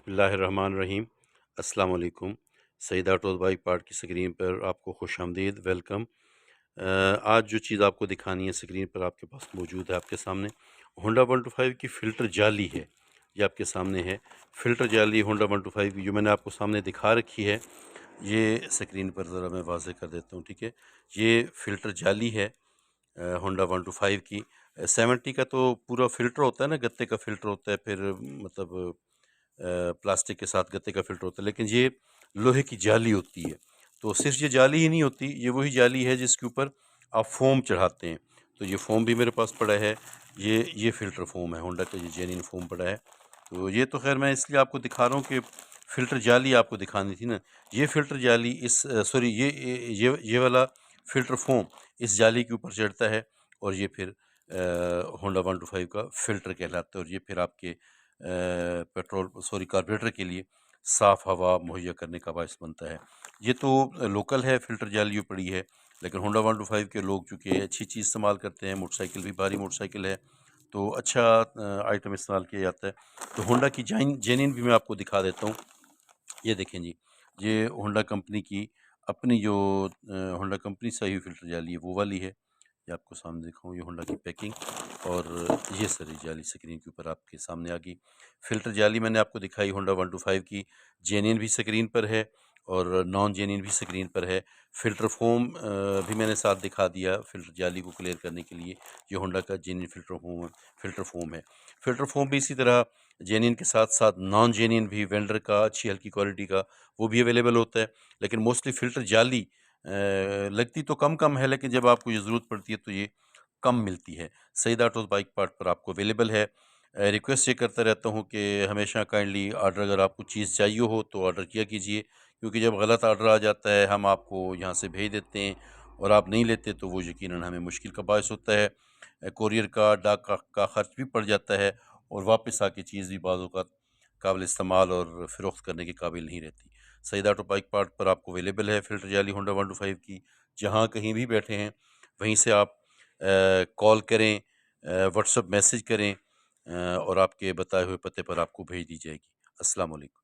بسم اللہ الرحمن الرحیم۔ السلام علیکم۔ سعید آٹوز بائک پارٹ کی سکرین پر آپ کو خوش آمدید، ویلکم۔ آج جو چیز آپ کو دکھانی ہے سکرین پر آپ کے پاس موجود ہے آپ کے سامنے، ہونڈا 125 کی فلٹر جالی ہے، یہ آپ کے سامنے ہے فلٹر جالی ہونڈا 125 کی، جو میں نے آپ کو سامنے دکھا رکھی ہے۔ یہ سکرین پر ذرا میں واضح کر دیتا ہوں، ٹھیک ہے۔ یہ فلٹر جالی ہے ہونڈا 125 کی۔ 70 کا تو پورا فلٹر ہوتا ہے نا، گتے کا فلٹر ہوتا ہے، پھر مطلب پلاسٹک کے ساتھ گتے کا فلٹر ہوتا ہے، لیکن یہ لوہے کی جالی ہوتی ہے۔ تو صرف یہ جالی ہی نہیں ہوتی، یہ وہی جالی ہے جس کے اوپر آپ فوم چڑھاتے ہیں۔ تو یہ فوم بھی میرے پاس پڑا ہے، یہ فلٹر فوم ہے ہونڈا کا، یہ جینین فوم پڑا ہے۔ تو یہ تو خیر میں اس لیے آپ کو دکھا رہا ہوں کہ فلٹر جالی آپ کو دکھانی تھی نا، یہ فلٹر جالی یہ والا فلٹر فوم اس جالی کے اوپر چڑھتا ہے، اور یہ پھر ہونڈا 125 کا فلٹر کہلاتا ہے، اور یہ پھر آپ کے کاربوریٹر کے لیے صاف ہوا مہیا کرنے کا باعث بنتا ہے۔ یہ تو لوکل ہے، فلٹر جالی پڑی ہے، لیکن ہونڈا 125 کے لوگ چونکہ اچھی چیز استعمال کرتے ہیں، موٹر سائیکل بھی بھاری موٹر سائیکل ہے تو اچھا آئٹم استعمال کیا جاتا ہے۔ تو ہونڈا کی جینین بھی میں آپ کو دکھا دیتا ہوں۔ یہ دیکھیں جی، یہ ہونڈا کمپنی کی اپنی جو ہونڈا کمپنی سے ہی فلٹر جالی ہے وہ والی ہے، یہ آپ کو سامنے دکھاؤں، یہ ہونڈا کی پیکنگ، اور یہ ساری جالی سکرین کے اوپر آپ کے سامنے آ گئی۔ فلٹر جالی میں نے آپ کو دکھائی ہونڈا 125 کی، جینین بھی سکرین پر ہے اور نان جینین بھی سکرین پر ہے۔ فلٹر فوم بھی میں نے ساتھ دکھا دیا فلٹر جالی کو کلیئر کرنے کے لیے، یہ ہونڈا کا جینین فلٹر فوم ہے۔ فلٹر فوم بھی اسی طرح جینین کے ساتھ ساتھ نان جینین بھی وینڈر کا اچھی ہلکی کوالٹی کا وہ بھی اویلیبل ہوتا ہے، لیکن موسٹلی فلٹر جالی لگتی تو کم ہے، لیکن جب آپ کو یہ ضرورت پڑتی ہے تو یہ کم ملتی ہے۔ سعید آٹوز بائک پارٹ پر آپ کو اویلیبل ہے۔ ریکویسٹ یہ کرتا رہتا ہوں کہ ہمیشہ کائنڈلی آرڈر اگر آپ کو چیز چاہیے ہو تو آرڈر کیا کیجئے، کیونکہ جب غلط آرڈر آ جاتا ہے ہم آپ کو یہاں سے بھیج دیتے ہیں اور آپ نہیں لیتے تو وہ یقیناً ہمیں مشکل کا باعث ہوتا ہے، کوریئر کا ڈاک کا خرچ بھی پڑ جاتا ہے، اور واپس آ کے چیز بھی بعض اوقات قابل استعمال اور فروخت کرنے کے قابل نہیں رہتی۔ سعید آٹو بائک پارٹ پر آپ کو اویلیبل ہے فلٹر جالی ہونڈا 125 کی، جہاں کہیں بھی بیٹھے ہیں وہیں سے آپ کال کریں، واٹس ایپ میسج کریں، اور آپ کے بتائے ہوئے پتے پر آپ کو بھیج دی جائے گی۔ السلام علیکم۔